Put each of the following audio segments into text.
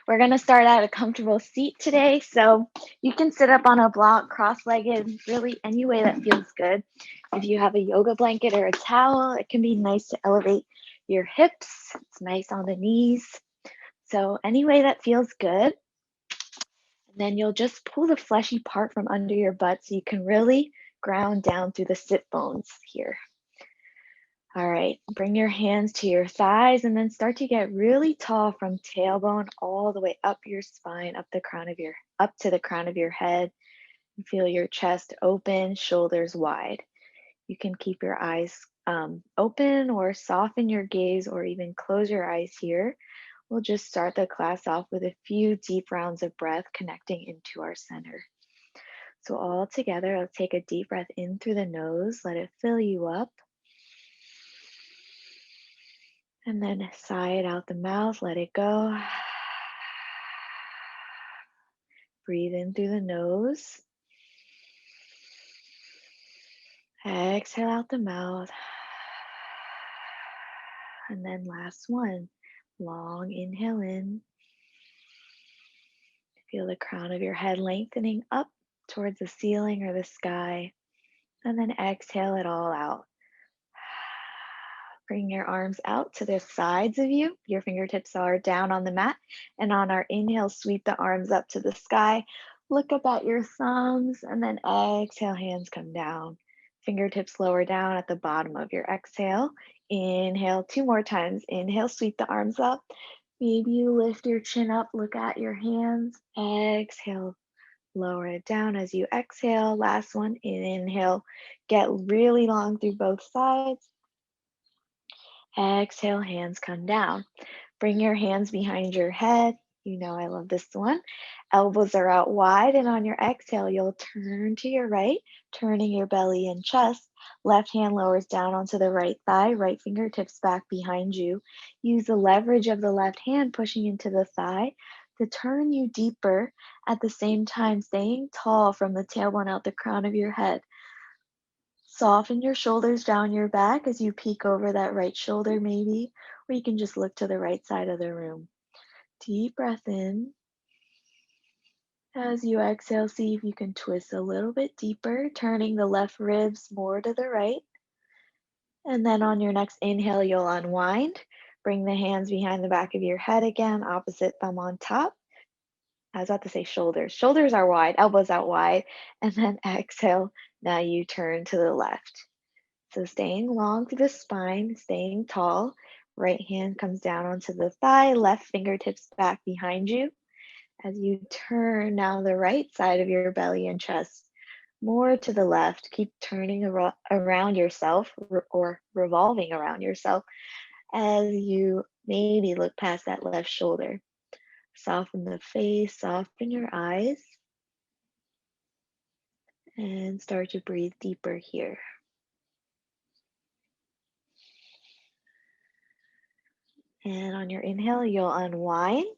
We're going to start at a comfortable seat today. So you can sit up on a block, cross-legged, really any way that feels good. If you have a yoga blanket or a towel, it can be nice to elevate your hips. It's nice on the knees. So any way that feels good. And then you'll just pull the fleshy part from under your butt so you can really ground down through the sit bones here. All right, bring your hands to your thighs and then start to get really tall from tailbone all the way up your spine, up to the crown of your head. And feel your chest open, shoulders wide. You can keep your eyes open or soften your gaze or even close your eyes here. We'll just start the class off with a few deep rounds of breath connecting into our center. So all together, let's take a deep breath in through the nose, let it fill you up. And then sigh it out the mouth, let it go. Breathe in through the nose. Exhale out the mouth. And then last one, long inhale in. Feel the crown of your head lengthening up towards the ceiling or the sky. And then exhale it all out. Bring your arms out to the sides of you. Your fingertips are down on the mat. And on our inhale, sweep the arms up to the sky. Look up at your thumbs and then exhale, hands come down. Fingertips lower down at the bottom of your exhale. Inhale 2 more times. Inhale, sweep the arms up. Maybe you lift your chin up, look at your hands. Exhale, lower it down as you exhale. Last one, inhale, get really long through both sides. Exhale, hands come down. Bring your hands behind your head. You know I love this one. Elbows are out wide, and on your exhale, you'll turn to your right, turning your belly and chest. Left hand lowers down onto the right thigh, right fingertips back behind you. Use the leverage of the left hand pushing into the thigh to turn you deeper, at the same time staying tall from the tailbone out the crown of your head. Soften your shoulders down your back as you peek over that right shoulder maybe, or you can just look to the right side of the room. Deep breath in. As you exhale, see if you can twist a little bit deeper, turning the left ribs more to the right. And then on your next inhale, you'll unwind. Bring the hands behind the back of your head again, opposite thumb on top. I was about to say shoulders. Shoulders are wide, elbows out wide. And then exhale, now you turn to the left. So staying long through the spine, staying tall. Right hand comes down onto the thigh, left fingertips back behind you. As you turn now the right side of your belly and chest more to the left, keep turning around yourself or revolving around yourself as you maybe look past that left shoulder. Soften the face, soften your eyes, and start to breathe deeper here. And on your inhale, you'll unwind.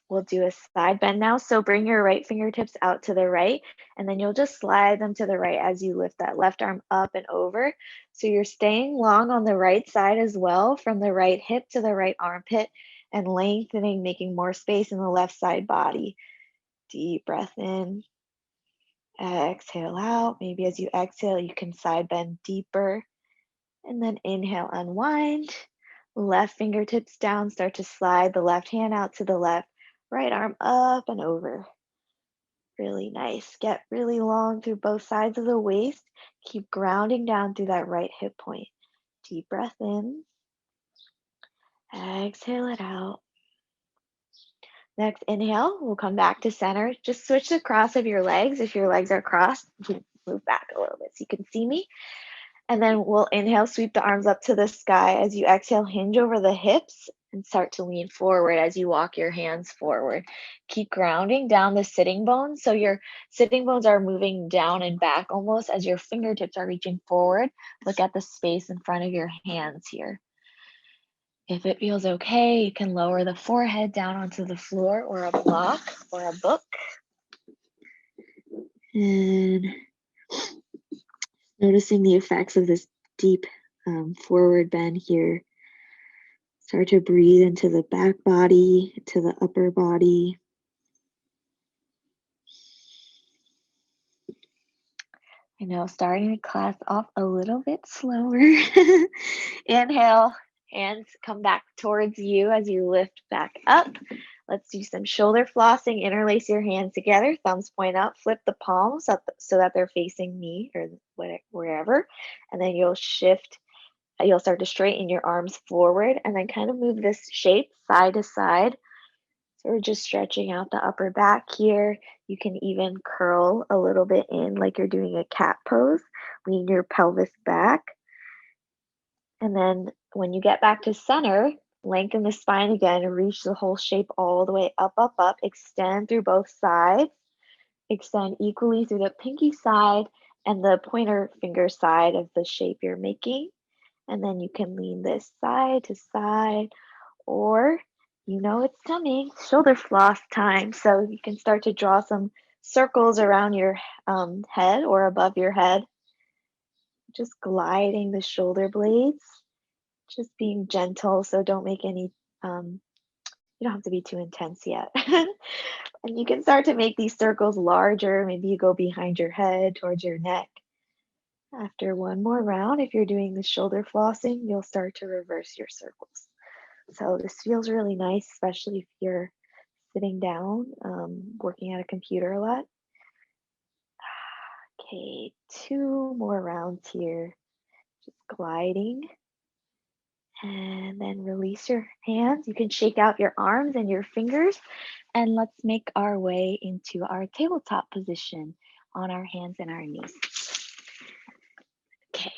We'll do a side bend now. So bring your right fingertips out to the right, and then you'll just slide them to the right as you lift that left arm up and over. So you're staying long on the right side as well, from the right hip to the right armpit, and lengthening, making more space in the left side body. Deep breath in. Exhale out. Maybe as you exhale, you can side bend deeper. And then inhale, unwind. Left fingertips down, start to slide the left hand out to the left, right arm up and over. Really nice. Get really long through both sides of the waist. Keep grounding down through that right hip point. Deep breath in. Exhale it out. Next inhale, we'll come back to center. Just switch the cross of your legs. If your legs are crossed, you can move back a little bit so you can see me. And then we'll inhale, sweep the arms up to the sky. As you exhale, hinge over the hips and start to lean forward as you walk your hands forward. Keep grounding down the sitting bones. So your sitting bones are moving down and back almost as your fingertips are reaching forward. Look at the space in front of your hands here. If it feels okay, you can lower the forehead down onto the floor or a block or a book. And noticing the effects of this deep forward bend here. Start to breathe into the back body, to the upper body. I know, starting the class off a little bit slower. Inhale, hands come back towards you as you lift back up. Let's do some shoulder flossing. Interlace your hands together, thumbs point out, flip the palms up so that they're facing me or wherever. And then you'll shift, you'll start to straighten your arms forward and then kind of move this shape side to side. So we're just stretching out the upper back here. You can even curl a little bit in like you're doing a cat pose. Lean your pelvis back. And then when you get back to center, lengthen the spine again and reach the whole shape all the way up, up, up. Extend through both sides. Extend equally through the pinky side and the pointer finger side of the shape you're making. And then you can lean this side to side, or you know it's coming, shoulder floss time. So you can start to draw some circles around your head or above your head, just gliding the shoulder blades, just being gentle. So don't make any, you don't have to be too intense yet. And you can start to make these circles larger. Maybe you go behind your head towards your neck. After one more round, if you're doing the shoulder flossing, you'll start to reverse your circles. So this feels really nice, especially if you're sitting down, working at a computer a lot. Okay, 2 more rounds here. Just gliding. And then release your hands. You can shake out your arms and your fingers. And let's make our way into our tabletop position on our hands and our knees. Okay,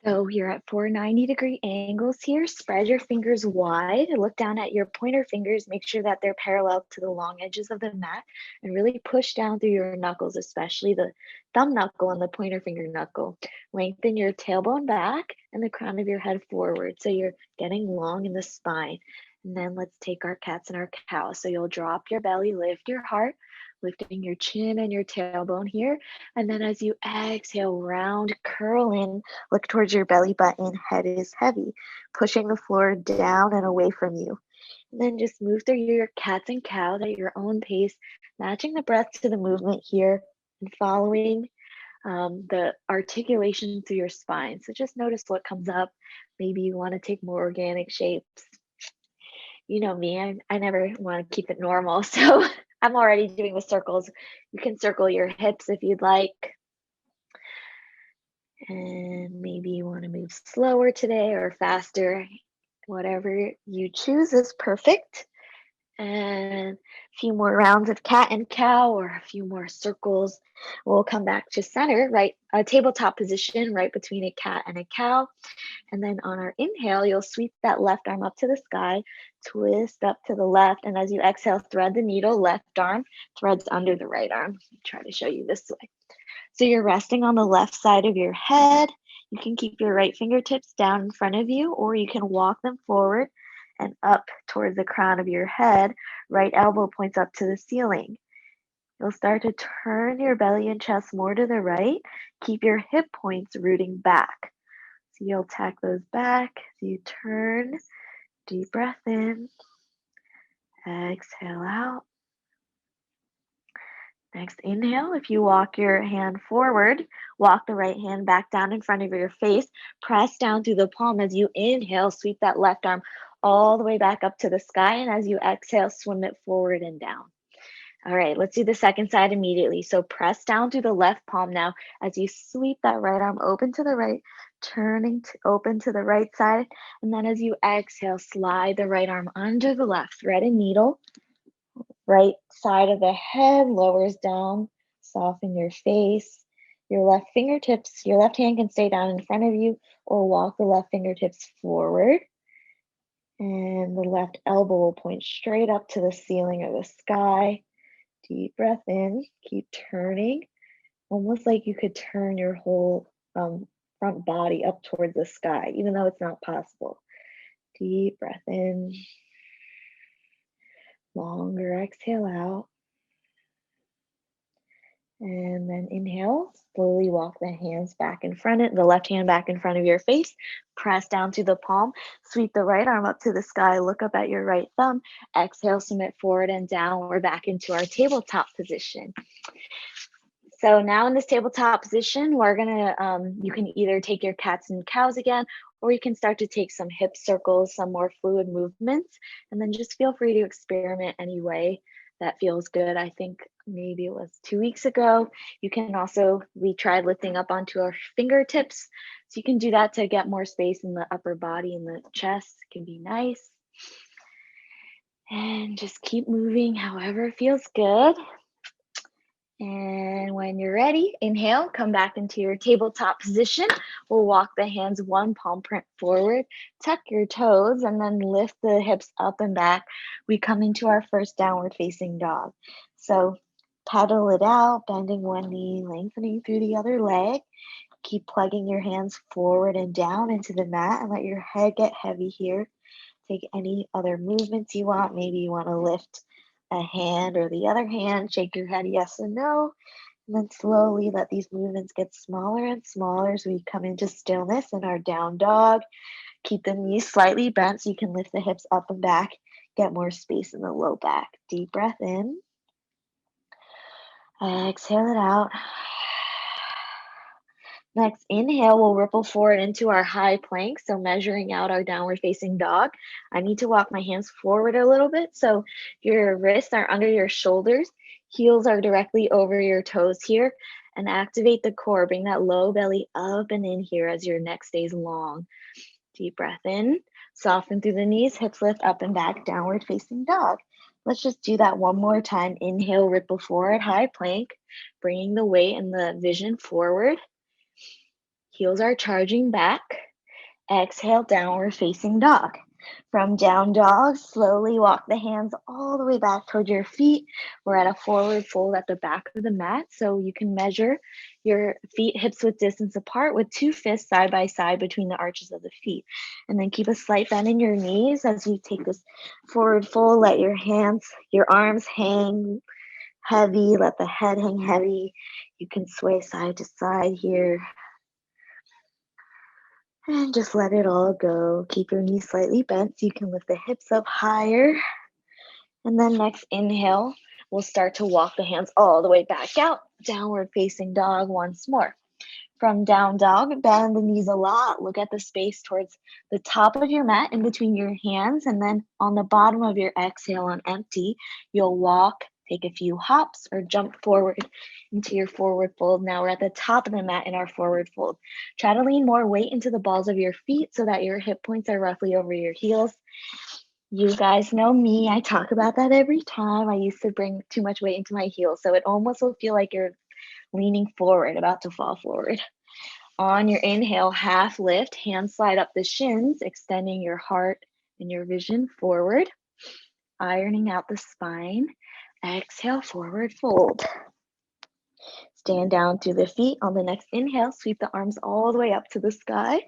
so you're at 490-degree angles here. Spread your fingers wide. Look down at your pointer fingers. Make sure that they're parallel to the long edges of the mat. And really push down through your knuckles, especially the thumb knuckle and the pointer finger knuckle. Lengthen your tailbone back and the crown of your head forward. So you're getting long in the spine. And then let's take our cats and our cows. So you'll drop your belly, lift your heart, lifting your chin and your tailbone here. And then as you exhale, round, curl in, look towards your belly button, head is heavy, pushing the floor down and away from you. And then just move through your cats and cows at your own pace, matching the breath to the movement here and following the articulation through your spine. So just notice what comes up. Maybe you want to take more organic shapes. You know me, I never want to keep it normal. So I'm already doing the circles. You can circle your hips if you'd like. And maybe you want to move slower today or faster. Whatever you choose is perfect. And a few more rounds of cat and cow or a few more circles. We'll come back to center, right? A tabletop position right between a cat and a cow. And then on our inhale, you'll sweep that left arm up to the sky, twist up to the left. And as you exhale, thread the needle, left arm threads under the right arm. Try to show you this way. So you're resting on the left side of your head. You can keep your right fingertips down in front of you, or you can walk them forward and up towards the crown of your head. Right elbow points up to the ceiling. You'll start to turn your belly and chest more to the right. Keep your hip points rooting back. So you'll tack those back as you turn. Deep breath in. Exhale out. Next inhale, if you walk your hand forward, walk the right hand back down in front of your face, press down through the palm as you inhale, sweep that left arm all the way back up to the sky, and as you exhale, swim it forward and down. All right, let's do the second side immediately. So press down through the left palm now as you sweep that right arm open to the right, turning to open to the right side, and then as you exhale, slide the right arm under the left, thread a needle. Right side of the head lowers down, soften your face. Your left fingertips, your left hand can stay down in front of you or walk the left fingertips forward. And the left elbow will point straight up to the ceiling or the sky. Deep breath in, keep turning, almost like you could turn your whole front body up towards the sky, even though it's not possible. Deep breath in. Longer exhale out. And then inhale, slowly walk the hands back in front of the left hand back in front of your face. Press down to the palm, sweep the right arm up to the sky, look up at your right thumb. Exhale, submit forward and down. We're back into our tabletop position. So now in this tabletop position, we're gonna, you can either take your cats and cows again, or you can start to take some hip circles, some more fluid movements, and then just feel free to experiment any way that feels good. I think maybe it was 2 weeks ago. You can also, we tried lifting up onto our fingertips. So you can do that to get more space in the upper body and the chest. It can be nice. And just keep moving however feels good. And when you're ready, inhale, come back into your tabletop position. We'll walk the hands one palm print forward, tuck your toes, and then lift the hips up and back. We come into our first downward facing dog. So pedal it out, bending one knee, lengthening through the other leg. Keep plugging your hands forward and down into the mat and let your head get heavy here. Take any other movements you want. Maybe you want to lift a hand or the other hand, shake your head yes or no, and then slowly let these movements get smaller and smaller as we come into stillness in our down dog. Keep the knees slightly bent so you can lift the hips up and back, get more space in the low back. Deep breath in. Exhale it out. Next, inhale, we'll ripple forward into our high plank. So measuring out our downward facing dog. I need to walk my hands forward a little bit. So your wrists are under your shoulders. Heels are directly over your toes here. And activate the core. Bring that low belly up and in here as your neck stays long. Deep breath in. Soften through the knees. Hips lift up and back. Downward facing dog. Let's just do that one more time. Inhale, ripple forward, high plank. Bringing the weight and the vision forward. Heels are charging back. Exhale, downward facing dog. From down dog, slowly walk the hands all the way back toward your feet. We're at a forward fold at the back of the mat, so you can measure your feet hips width distance apart with 2 fists side by side between the arches of the feet. And then keep a slight bend in your knees as you take this forward fold. Let your hands, your arms hang heavy. Let the head hang heavy. You can sway side to side here. And just let it all go. Keep your knees slightly bent so you can lift the hips up higher. And then next inhale, we'll start to walk the hands all the way back out. Downward facing dog once more. From down dog, bend the knees a lot. Look at the space towards the top of your mat in between your hands. And then on the bottom of your exhale on empty, you'll walk, take a few hops or jump forward into your forward fold. Now we're at the top of the mat in our forward fold. Try to lean more weight into the balls of your feet so that your hip points are roughly over your heels. You guys know me. I talk about that every time. I used to bring too much weight into my heels, so it almost will feel like you're leaning forward, about to fall forward. On your inhale, half lift, hands slide up the shins, extending your heart and your vision forward, ironing out the spine. Exhale, forward fold. Stand down to the feet. On the next inhale, sweep the arms all the way up to the sky.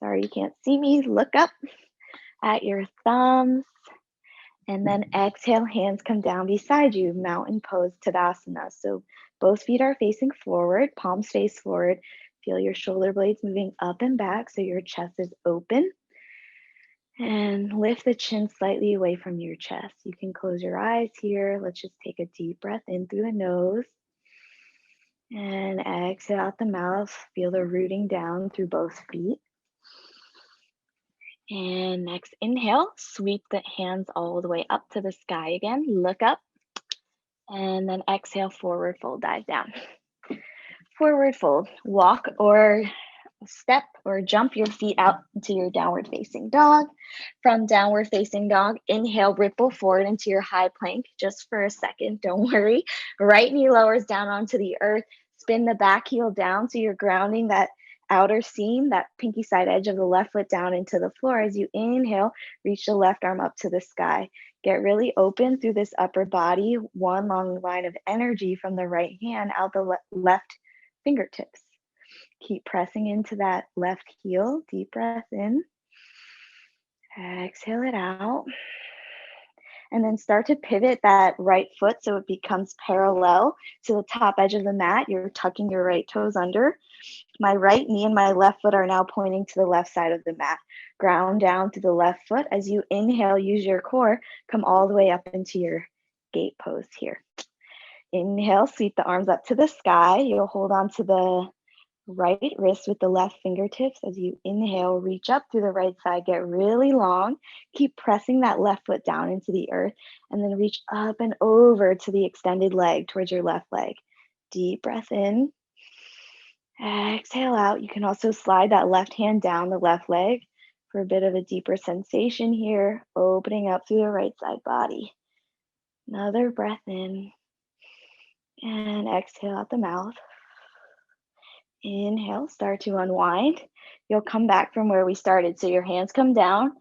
Sorry, you can't see me. Look up at your thumbs. And then exhale, hands come down beside you, mountain pose, Tadasana. So both feet are facing forward, palms face forward. Feel your shoulder blades moving up and back so your chest is open. And lift the chin slightly away from your chest. You can close your eyes here. Let's just take a deep breath in through the nose. And exhale out the mouth. Feel the rooting down through both feet. And next inhale, sweep the hands all the way up to the sky again. Look up. And then exhale, forward fold, dive down. Forward fold, walk or step or jump your feet out into your downward facing dog. From downward facing dog, inhale, ripple forward into your high plank just for a second, don't worry. Right knee lowers down onto the earth, spin the back heel down so you're grounding that outer seam, that pinky side edge of the left foot down into the floor. As you inhale, reach the left arm up to the sky. Get really open through this upper body, one long line of energy from the right hand out the left fingertips. Keep pressing into that left heel. Deep breath in. Exhale it out. and then start to pivot that right foot so it becomes parallel to the top edge of the mat. You're tucking your right toes under. My right knee and my left foot are now pointing to the left side of the mat. Ground down to the left foot. As you inhale, use your core, come all the way up into your gate pose here. Inhale, sweep the arms up to the sky. You'll hold on to the right wrist with the left fingertips. As you inhale, reach up through the right side, get really long. Keep pressing that left foot down into the earth, and then reach up and over to the extended leg towards your left leg. Deep breath in. Exhale out. You can also slide that left hand down the left leg for a bit of a deeper sensation here, opening up through the right side body. Another breath in, and exhale out the mouth. Inhale, start to unwind. You'll come back from where we started. So your hands come down,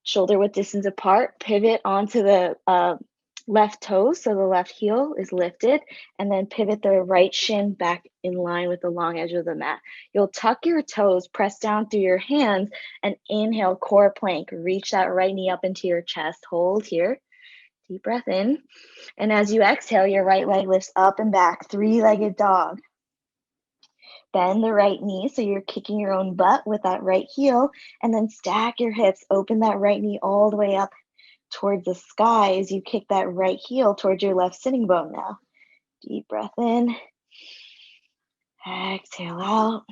shoulder width distance apart, pivot onto the left toe, so the left heel is lifted, and then pivot the right shin back in line with the long edge of the mat. You'll tuck your toes, press down through your hands, and inhale, core plank. Reach that right knee up into your chest. Hold here. Deep breath in. And as you exhale, your right leg lifts up and back, three-legged dog. Bend the right knee so you're kicking your own butt with that right heel, and then stack your hips. Open that right knee all the way up towards the sky as you kick that right heel towards your left sitting bone now. Deep breath in. Exhale out.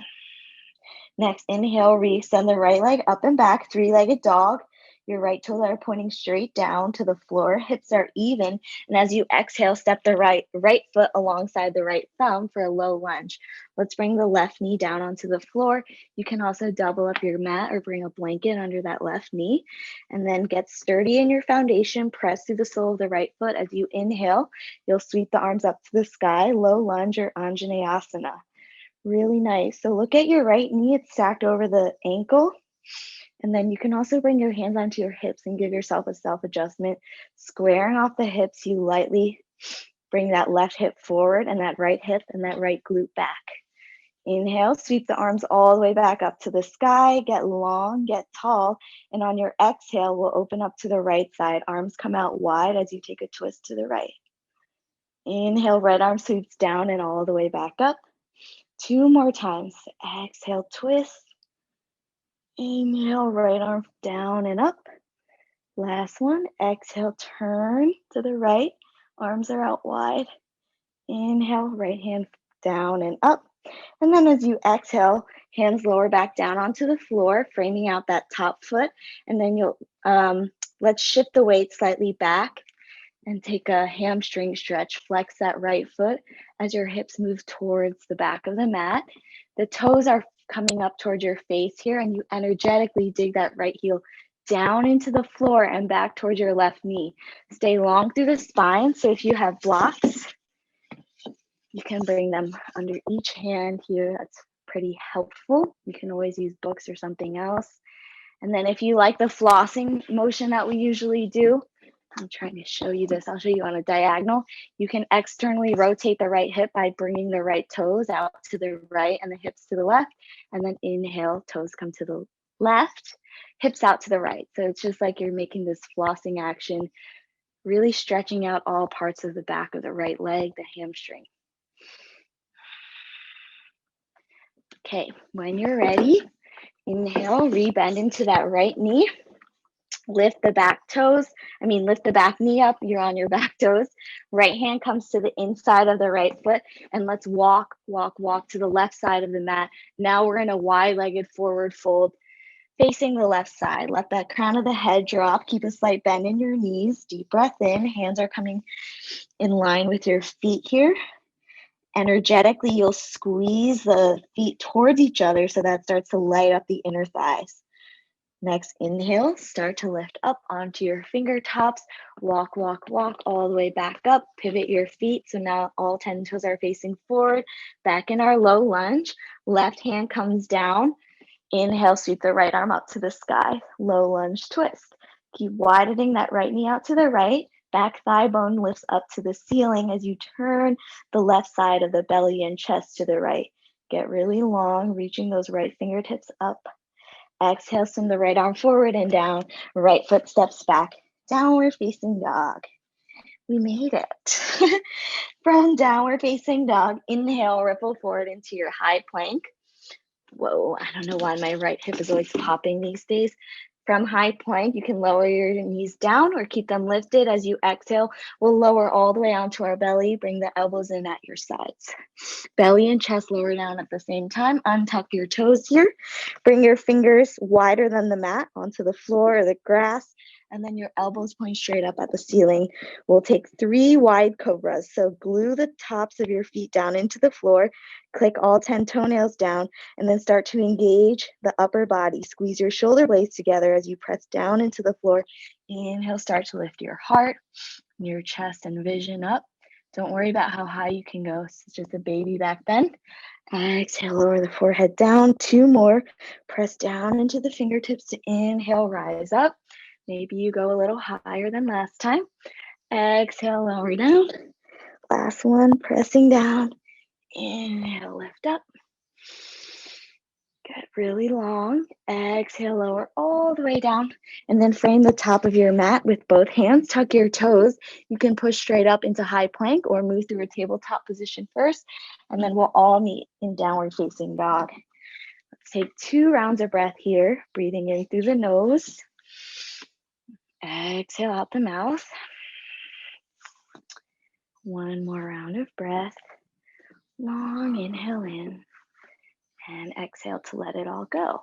Next, inhale, re-extend the right leg up and back, three-legged dog. Your right toes are pointing straight down to the floor. Hips are even. And as you exhale, step the right foot alongside the right thumb for a low lunge. Let's bring the left knee down onto the floor. You can also double up your mat or bring a blanket under that left knee. And then get sturdy in your foundation. Press through the sole of the right foot. As you inhale, you'll sweep the arms up to the sky, low lunge or Anjaneyasana. Really nice. So look at your right knee. It's stacked over the ankle. And then you can also bring your hands onto your hips and give yourself a self-adjustment. Squaring off the hips, you lightly bring that left hip forward and that right hip and that right glute back. Inhale, sweep the arms all the way back up to the sky. Get long, get tall. And on your exhale, we'll open up to the right side. Arms come out wide as you take a twist to the right. Inhale, right arm sweeps down and all the way back up. 2 more times. Exhale, twist. Inhale, right arm down and up. Last one. Exhale, turn to the right. Arms are out wide. Inhale, right hand down and up. And then as you exhale, hands lower back down onto the floor, framing out that top foot. And then you'll let's shift the weight slightly back and take a hamstring stretch. Flex that right foot as your hips move towards the back of the mat. The toes are coming up towards your face here, and you energetically dig that right heel down into the floor and back towards your left knee. Stay long through the spine. So if you have blocks, you can bring them under each hand here. That's pretty helpful. You can always use books or something else. And then if you like the flossing motion that we usually do, I'm trying to show you this. I'll show you on a diagonal. You can externally rotate the right hip by bringing the right toes out to the right and the hips to the left. And then inhale, toes come to the left, hips out to the right. So it's just like you're making this flossing action, really stretching out all parts of the back of the right leg, the hamstring. Okay, when you're ready, inhale, rebend into that right knee. Lift the back knee up. You're on your back toes. Right hand comes to the inside of the right foot. And let's walk to the left side of the mat. Now we're in a wide-legged forward fold facing the left side. Let that crown of the head drop. Keep a slight bend in your knees. Deep breath in. Hands are coming in line with your feet here. Energetically, you'll squeeze the feet towards each other so that starts to light up the inner thighs. Next, inhale, start to lift up onto your fingertips. Walk all the way back up. Pivot your feet. So now all 10 toes are facing forward. Back in our low lunge. Left hand comes down. Inhale, sweep the right arm up to the sky. Low lunge twist. Keep widening that right knee out to the right. Back thigh bone lifts up to the ceiling as you turn the left side of the belly and chest to the right. Get really long, reaching those right fingertips up. Exhale, send the right arm forward and down. Right foot steps back downward facing dog. We made it. From downward facing dog, inhale, ripple forward into your high plank. Whoa, I don't know why my right hip is always popping these days. From high plank, you can lower your knees down or keep them lifted. As you exhale, we'll lower all the way onto our belly. Bring the elbows in at your sides. Belly and chest lower down at the same time. Untuck your toes here. Bring your fingers wider than the mat onto the floor or the grass. And then your elbows point straight up at the ceiling. We'll take 3 wide cobras. So glue the tops of your feet down into the floor. Click all 10 toenails down and then start to engage the upper body. Squeeze your shoulder blades together as you press down into the floor. Inhale, start to lift your heart, your chest and vision up. Don't worry about how high you can go. It's just a baby back bend. Exhale, lower the forehead down. 2 more. Press down into the fingertips to inhale, rise up. Maybe you go a little higher than last time. Exhale, lower down. Last one, pressing down. Inhale, lift up. Get really long. Exhale, lower all the way down. And then frame the top of your mat with both hands. Tuck your toes. You can push straight up into high plank or move through a tabletop position first. And then we'll all meet in downward facing dog. Let's take 2 rounds of breath here. Breathing in through the nose. Exhale out the mouth. 1 more round of breath. Long inhale in. And exhale to let it all go.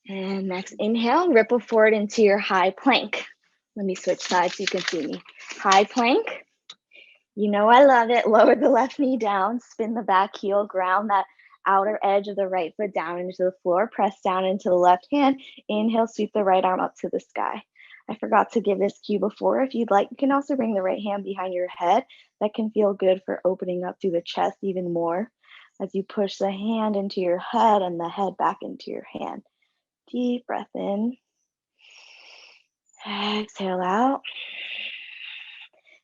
And next inhale, ripple forward into your high plank. Let me switch sides so you can see me. High plank. You know I love it. Lower the left knee down, spin the back heel, ground that outer edge of the right foot down into the floor, press down into the left hand. Inhale, sweep the right arm up to the sky. I forgot to give this cue before. If you'd like, you can also bring the right hand behind your head. That can feel good for opening up through the chest even more as you push the hand into your head and the head back into your hand. Deep breath in. Exhale out.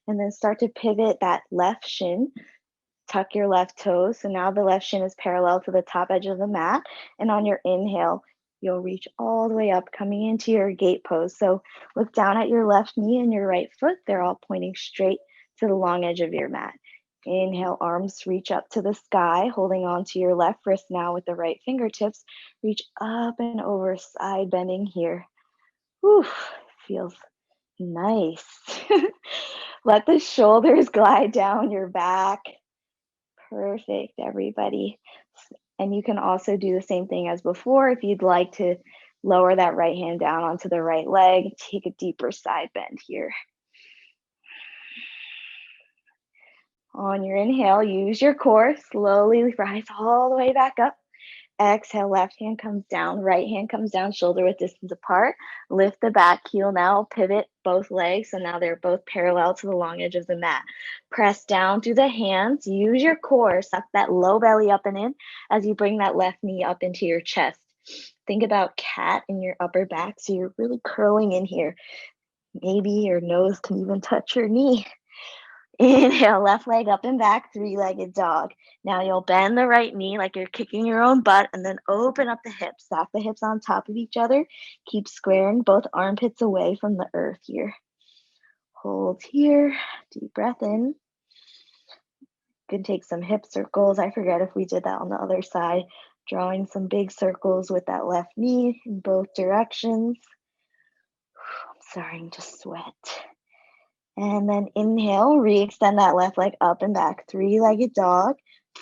And then start to pivot that left shin. Tuck your left toes. So now the left shin is parallel to the top edge of the mat. And on your inhale, you'll reach all the way up, coming into your gate pose. So look down at your left knee and your right foot. They're all pointing straight to the long edge of your mat. Inhale, arms reach up to the sky, holding on to your left wrist now with the right fingertips. Reach up and over, side bending here. Whew, feels nice. Let the shoulders glide down your back. Perfect, everybody. And you can also do the same thing as before. If you'd like to lower that right hand down onto the right leg, take a deeper side bend here. On your inhale, use your core, slowly rise all the way back up. Exhale, left hand comes down, right hand comes down, shoulder width distance apart. Lift the back heel now, pivot both legs, so now they're both parallel to the long edge of the mat. Press down through the hands, use your core, suck that low belly up and in as you bring that left knee up into your chest. Think about cat in your upper back, so you're really curling in here. Maybe your nose can even touch your knee. Inhale, left leg up and back, 3-legged dog. Now you'll bend the right knee like you're kicking your own butt and then open up the hips. Stack the hips on top of each other. Keep squaring both armpits away from the earth here. Hold here, deep breath in. You can take some hip circles. I forget if we did that on the other side. Drawing some big circles with that left knee in both directions. I'm starting to sweat. And then inhale, re-extend that left leg up and back, 3-legged dog.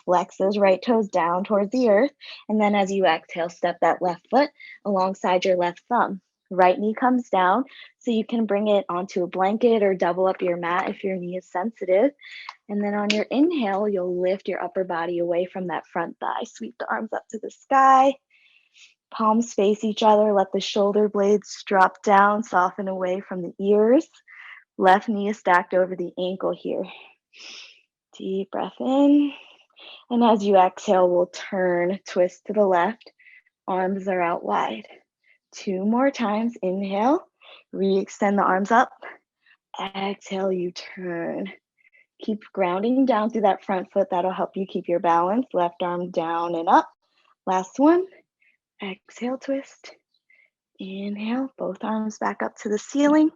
Flex those right toes down towards the earth. And then as you exhale, step that left foot alongside your left thumb. Right knee comes down, so you can bring it onto a blanket or double up your mat if your knee is sensitive. And then on your inhale, you'll lift your upper body away from that front thigh. Sweep the arms up to the sky. Palms face each other. Let the shoulder blades drop down, soften away from the ears. Left knee is stacked over the ankle here. Deep breath in. And as you exhale, we'll turn, twist to the left. Arms are out wide. 2 more times. Inhale. Re-extend the arms up. Exhale, you turn. Keep grounding down through that front foot. That'll help you keep your balance. Left arm down and up. Last one. Exhale, twist. Inhale, both arms back up to the ceiling.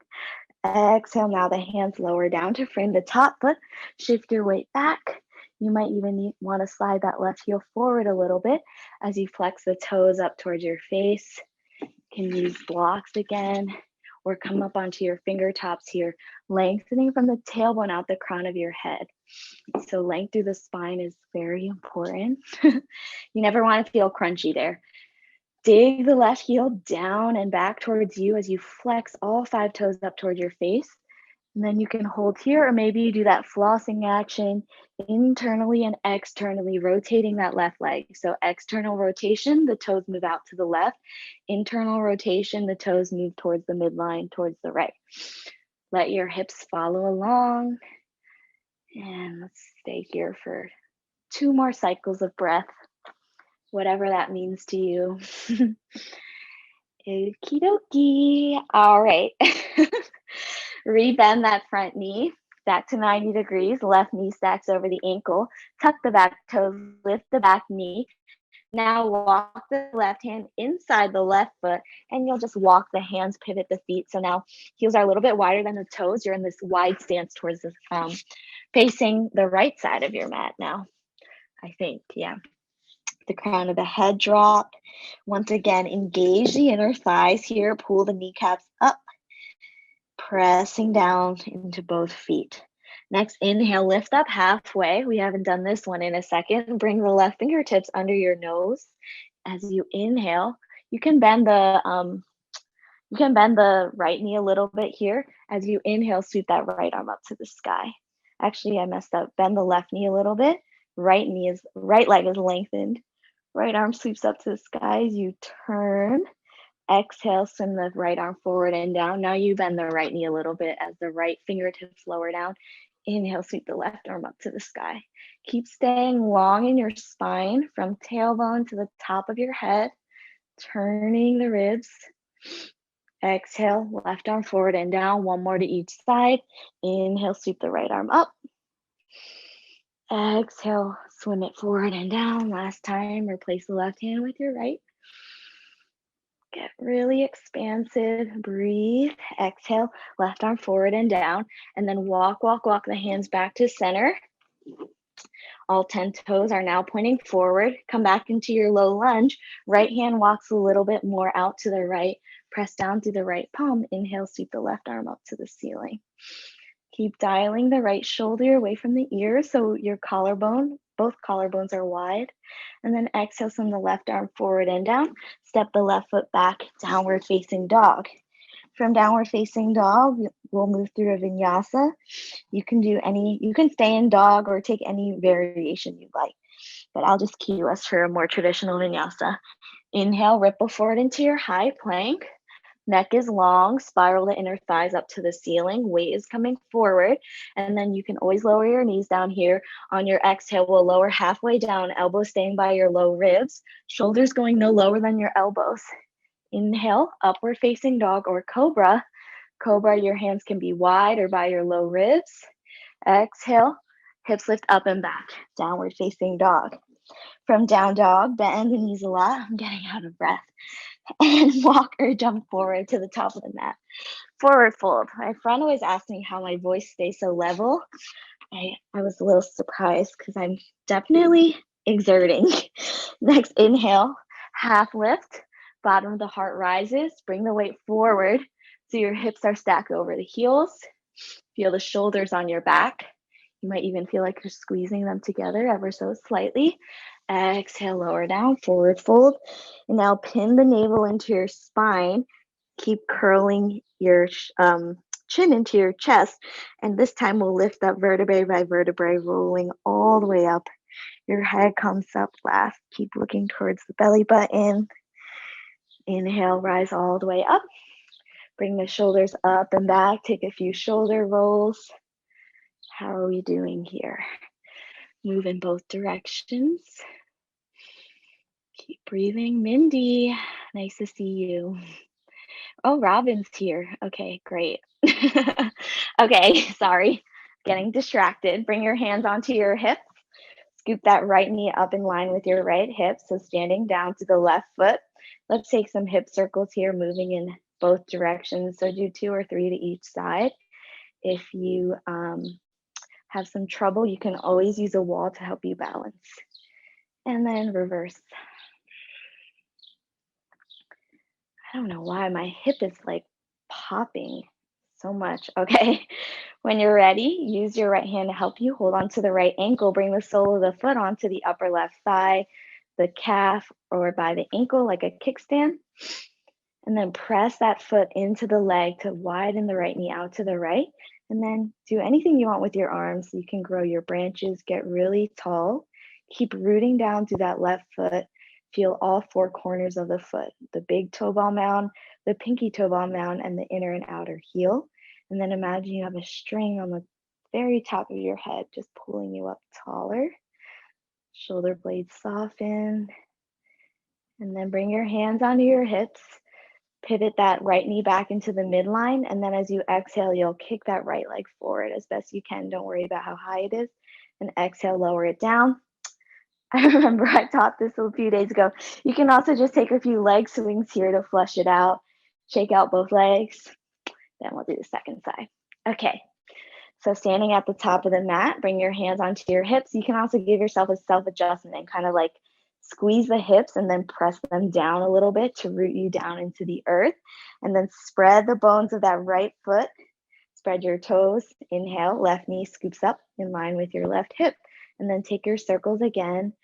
Exhale, now the hands lower down to frame the top foot. Shift your weight back. You might even want to slide that left heel forward a little bit as you flex the toes up towards your face. You can use blocks again, or come up onto your fingertops here, lengthening from the tailbone out the crown of your head. So length through the spine is very important. You never want to feel crunchy there. Dig the left heel down and back towards you as you flex all 5 toes up towards your face. And then you can hold here, or maybe you do that flossing action internally and externally, rotating that left leg. So external rotation, the toes move out to the left. Internal rotation, the toes move towards the midline, towards the right. Let your hips follow along. And let's stay here for 2 more cycles of breath, whatever that means to you. Okie dokie. All right. Rebend that front knee back to 90 degrees. Left knee stacks over the ankle. Tuck the back toes, lift the back knee. Now walk the left hand inside the left foot, and you'll just walk the hands, pivot the feet. So now heels are a little bit wider than the toes. You're in this wide stance towards the facing the right side of your mat now, I think. Yeah. The crown of the head drop. Once again, engage the inner thighs here. Pull the kneecaps up, pressing down into both feet. Next, inhale, lift up halfway. We haven't done this one in a second. Bring the left fingertips under your nose. As you inhale, you can bend the right knee a little bit here. As you inhale, sweep that right arm up to the sky. Actually, I messed up. Bend the left knee a little bit. Right leg is lengthened. Right arm sweeps up to the sky as you turn. Exhale, swim the right arm forward and down. Now you bend the right knee a little bit as the right fingertips lower down. Inhale, sweep the left arm up to the sky. Keep staying long in your spine from tailbone to the top of your head, turning the ribs. Exhale, left arm forward and down. 1 more to each side. Inhale, sweep the right arm up. Exhale, swim it forward and down. Last time, replace the left hand with your right. Get really expansive. Breathe. Exhale, left arm forward and down. And then walk the hands back to center. All 10 toes are now pointing forward. Come back into your low lunge. Right hand walks a little bit more out to the right. Press down through the right palm. Inhale, sweep the left arm up to the ceiling. Keep dialing the right shoulder away from the ear so your collarbone, both collarbones are wide. And then exhale, send the left arm forward and down. Step the left foot back, downward facing dog. From downward facing dog, we'll move through a vinyasa. You can stay in dog or take any variation you'd like, but I'll just cue us for a more traditional vinyasa. Inhale, ripple forward into your high plank. Neck is long, spiral the inner thighs up to the ceiling, weight is coming forward, and then you can always lower your knees down here. On your exhale, we'll lower halfway down, elbows staying by your low ribs, shoulders going no lower than your elbows. Inhale, upward facing dog or cobra. Cobra, your hands can be wide or by your low ribs. Exhale, hips lift up and back, downward facing dog. From down dog, bend the knees a lot. I'm getting out of breath. And walk or jump forward to the top of the mat. Forward fold. My friend always asks me how my voice stays so level. I was a little surprised because I'm definitely exerting. Next, inhale, half lift. Bottom of the heart rises. Bring the weight forward so your hips are stacked over the heels. Feel the shoulders on your back. You might even feel like you're squeezing them together ever so slightly. Exhale, lower down, forward fold. And now pin the navel into your spine. Keep curling your chin into your chest. And this time we'll lift up vertebrae by vertebrae, rolling all the way up. Your head comes up last. Keep looking towards the belly button. Inhale, rise all the way up. Bring the shoulders up and back. Take a few shoulder rolls. How are we doing here? Move in both directions. Keep breathing. Mindy, nice to see you. Oh, Robin's here. Okay, great. Okay, sorry. Getting distracted. Bring your hands onto your hips. Scoop that right knee up in line with your right hip. So standing down to the left foot. Let's take some hip circles here, moving in both directions. So do 2 or 3 to each side. If you have some trouble, you can always use a wall to help you balance. And then reverse. I don't know why my hip is like popping so much. Okay, when you're ready, use your right hand to help you. Hold on to the right ankle. Bring the sole of the foot onto the upper left thigh, the calf, or by the ankle like a kickstand. And then press that foot into the leg to widen the right knee out to the right. And then do anything you want with your arms. You can grow your branches, get really tall. Keep rooting down through that left foot. Feel all 4 corners of the foot, the big toe ball mound, the pinky toe ball mound, and the inner and outer heel. And then imagine you have a string on the very top of your head, just pulling you up taller. Shoulder blades soften. And then bring your hands onto your hips. Pivot that right knee back into the midline. And then as you exhale, you'll kick that right leg forward as best you can. Don't worry about how high it is. And exhale, lower it down. I remember I taught this a few days ago. You can also just take a few leg swings here to flush it out. Shake out both legs. Then we'll do the second side. Okay. So standing at the top of the mat, bring your hands onto your hips. You can also give yourself a self-adjustment and kind of like squeeze the hips and then press them down a little bit to root you down into the earth. And then spread the bones of that right foot. Spread your toes. Inhale, left knee scoops up in line with your left hip. And then take your circles again.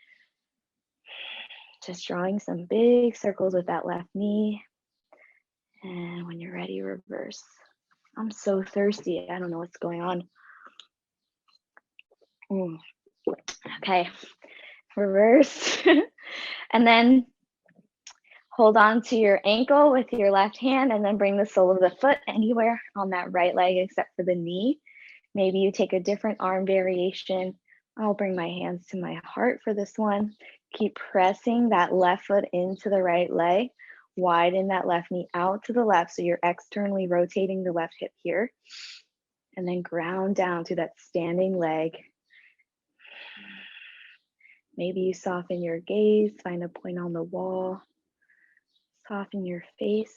Just drawing some big circles with that left knee. And when you're ready, reverse. I'm so thirsty. I don't know what's going on. Okay, reverse. And then hold on to your ankle with your left hand and then bring the sole of the foot anywhere on that right leg except for the knee. Maybe you take a different arm variation. I'll bring my hands to my heart for this one. Keep pressing that left foot into the right leg. Widen that left knee out to the left so you're externally rotating the left hip here. And then ground down to that standing leg. Maybe you soften your gaze, find a point on the wall. Soften your face.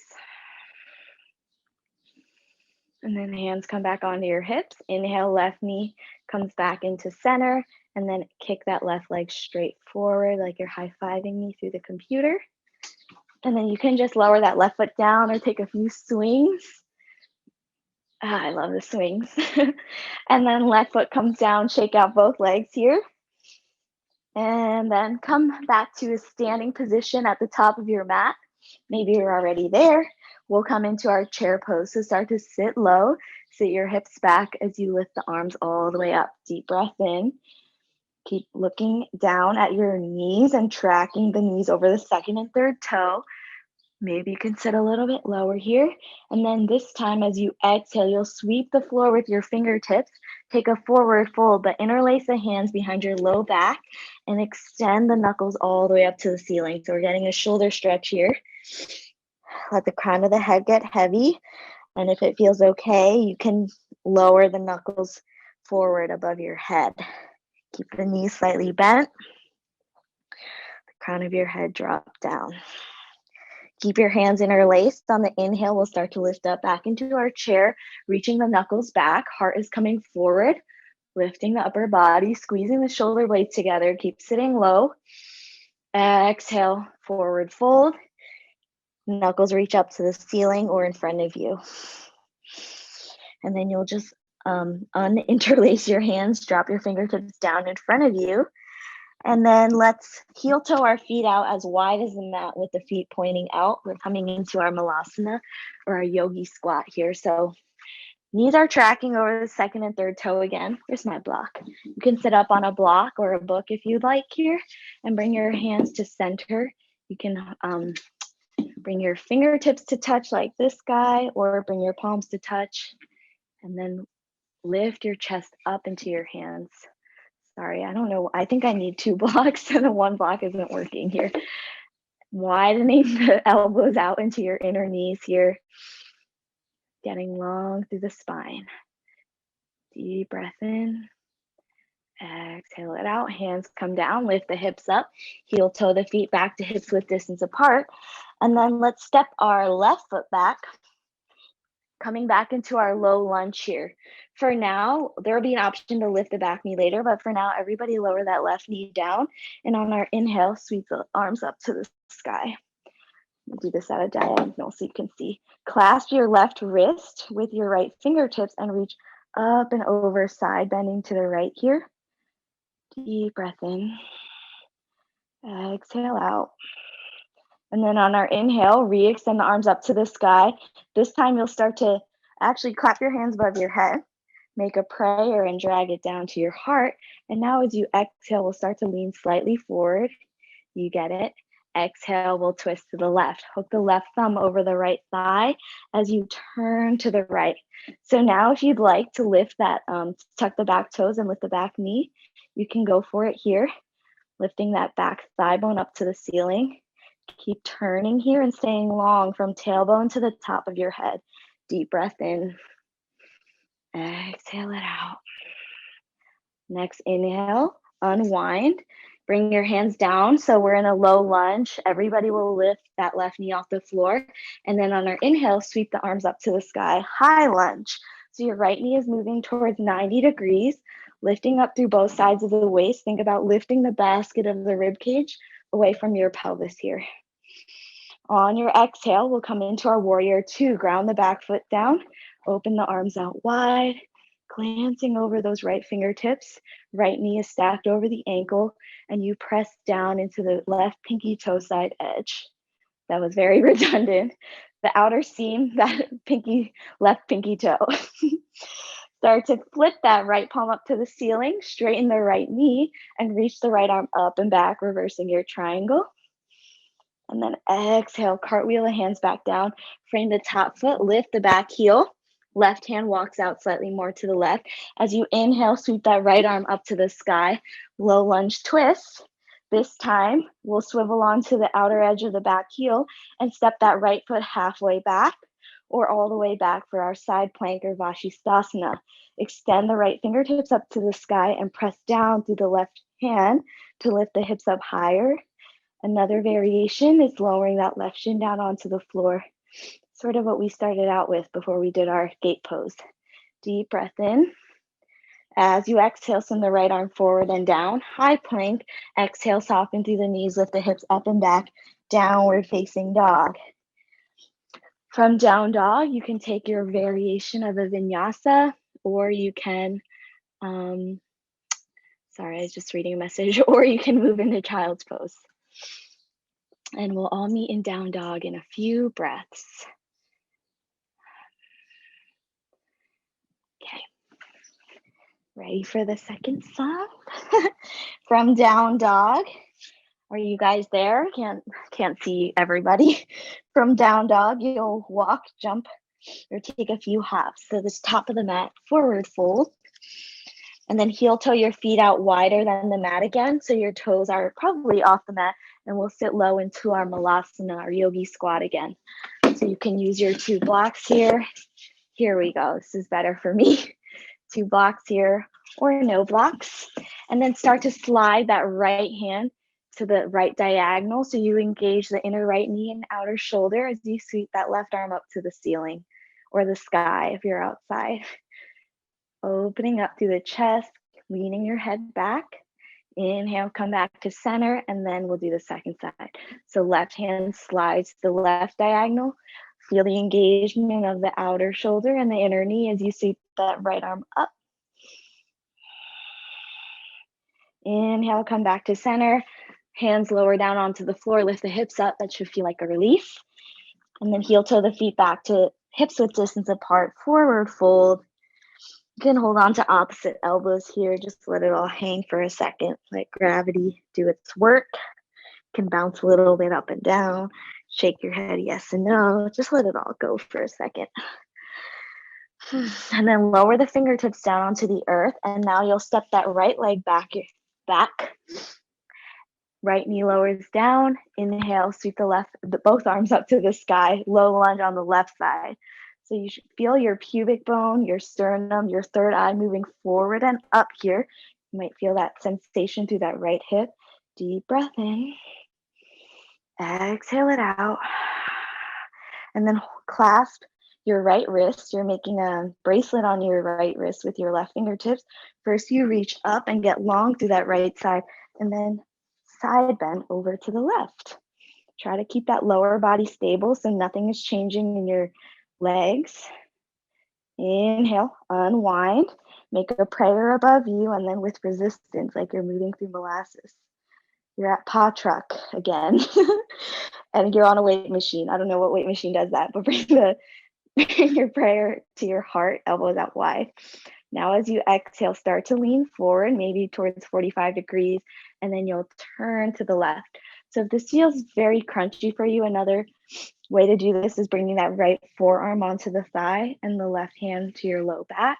And then hands come back onto your hips. Inhale, left knee comes back into center. And then kick that left leg straight forward like you're high-fiving me through the computer. And then you can just lower that left foot down or take a few swings. I love the swings. And then left foot comes down, shake out both legs here. And then come back to a standing position at the top of your mat. Maybe you're already there. We'll come into our chair pose. So start to sit low, sit your hips back as you lift the arms all the way up. Deep breath in. Keep looking down at your knees and tracking the knees over the second and third toe. Maybe you can sit a little bit lower here. And then this time as you exhale, you'll sweep the floor with your fingertips. Take a forward fold, but interlace the hands behind your low back and extend the knuckles all the way up to the ceiling. So we're getting a shoulder stretch here. Let the crown of the head get heavy. And if it feels okay, you can lower the knuckles forward above your head. Keep the knees slightly bent. The crown of your head drop down. Keep your hands interlaced. On the inhale, we'll start to lift up back into our chair, reaching the knuckles back. Heart is coming forward, lifting the upper body, squeezing the shoulder blades together. Keep sitting low. Exhale, forward fold. Knuckles reach up to the ceiling or in front of you. And then you'll just uninterlace your hands, drop your fingertips down in front of you. And then let's heel toe our feet out as wide as the mat with the feet pointing out. We're coming into our malasana or our yogi squat here. So knees are tracking over the second and third toe again. Where's my block? You can sit up on a block or a book if you'd like here and bring your hands to center. You can bring your fingertips to touch like this guy or bring your palms to touch and then lift your chest up into your hands. Sorry, I don't know. I think I need 2 blocks and the 1 block isn't working here. Widening the elbows out into your inner knees here. Getting long through the spine. Deep breath in. Exhale it out. Hands come down, lift the hips up, heel toe the feet back to hips width distance apart. And then let's step our left foot back, coming back into our low lunge here. For now, there will be an option to lift the back knee later, but for now, everybody lower that left knee down. And on our inhale, sweep the arms up to the sky. We'll do this at a diagonal so you can see. Clasp your left wrist with your right fingertips and reach up and over, side bending to the right here. Deep breath in. Exhale out. And then on our inhale, re-extend the arms up to the sky. This time you'll start to actually clap your hands above your head, make a prayer and drag it down to your heart. And now as you exhale, we'll start to lean slightly forward. You get it. Exhale, we'll twist to the left. Hook the left thumb over the right thigh as you turn to the right. So now if you'd like to lift that, tuck the back toes and lift the back knee, you can go for it here. Lifting that back thigh bone up to the ceiling. Keep turning here and staying long from tailbone to the top of your head. Deep breath in. Exhale it out. Next inhale, unwind. Bring your hands down. So we're in a low lunge. Everybody will lift that left knee off the floor. And then on our inhale, sweep the arms up to the sky, high lunge. So your right knee is moving towards 90 degrees, lifting up through both sides of the waist. Think about lifting the basket of the rib cage away from your pelvis here. On your exhale, we'll come into our warrior two. Ground the back foot down, open the arms out wide, glancing over those right fingertips. Right knee is stacked over the ankle, and you press down into the left pinky toe side edge. That was very redundant. The outer seam, that left pinky toe. Start to flip that right palm up to the ceiling, straighten the right knee, and reach the right arm up and back, reversing your triangle. And then exhale, cartwheel the hands back down, frame the top foot, lift the back heel. Left hand walks out slightly more to the left. As you inhale, sweep that right arm up to the sky, low lunge twist. This time, we'll swivel onto the outer edge of the back heel and step that right foot halfway back or all the way back for our side plank or Vashisthasana. Extend the right fingertips up to the sky and press down through the left hand to lift the hips up higher. Another variation is lowering that left shin down onto the floor. Sort of what we started out with before we did our gate pose. Deep breath in. As you exhale, send the right arm forward and down. High plank. Exhale, soften through the knees, lift the hips up and back. Downward facing dog. From down dog, you can take your variation of a vinyasa, or you can, sorry, I was just reading a message, or you can move into child's pose. And we'll all meet in down dog in a few breaths. Okay. Ready for the second song? From down dog. Are you guys there? Can't see everybody. From down dog, you'll walk, jump, or take a few hops. So this top of the mat, forward fold. And then heel toe your feet out wider than the mat again. So your toes are probably off the mat, and we'll sit low into our malasana, our yogi squat again. So you can use your 2 blocks here. Here we go. This is better for me. 2 blocks here or no blocks. And then start to slide that right hand to the right diagonal. So you engage the inner right knee and outer shoulder as you sweep that left arm up to the ceiling or the sky if you're outside. Opening up through the chest, leaning your head back. Inhale, come back to center, and then we'll do the second side. So left hand slides to the left diagonal. Feel the engagement of the outer shoulder and the inner knee as you sweep that right arm up. Inhale, come back to center. Hands lower down onto the floor, lift the hips up. That should feel like a release. And then heel toe the feet back to hips width distance apart, forward fold. You can hold on to opposite elbows here. Just let it all hang for a second. Let gravity do its work. You can bounce a little bit up and down. Shake your head yes and no. Just let it all go for a second. And then lower the fingertips down onto the earth. And now you'll step that right leg back. Right knee lowers down. Inhale, sweep both arms up to the sky. Low lunge on the left side. So you should feel your pubic bone, your sternum, your third eye moving forward and up here. You might feel that sensation through that right hip. Deep breath in. Exhale it out. And then clasp your right wrist. You're making a bracelet on your right wrist with your left fingertips. First, you reach up and get long through that right side, and then side bend over to the left. Try to keep that lower body stable so nothing is changing in your legs. Inhale, unwind, make a prayer above you, and then with resistance, like you're moving through molasses. You're at paw truck again, and you're on a weight machine. I don't know what weight machine does that, but bring your prayer to your heart, elbows out wide. Now, as you exhale, start to lean forward, maybe towards 45 degrees, and then you'll turn to the left. So if this feels very crunchy for you, another way to do this is bringing that right forearm onto the thigh and the left hand to your low back.